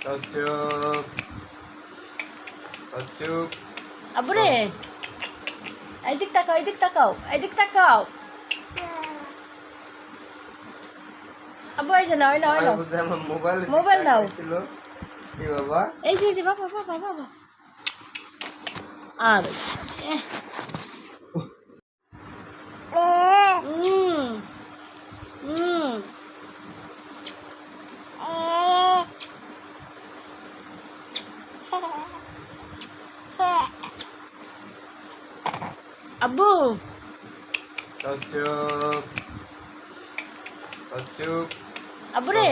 চুপ চুপ। আবুরে এদিক তাকাও, এদিক তাকাও, এদিক তাকাও। আবু এই যে নাও, এই নাও, এই নাও। মোবাইল নাও। কি বাবা? এই যে বাবা বাবা বাবা। আর আব্বু চুপ চুপ। আবুরে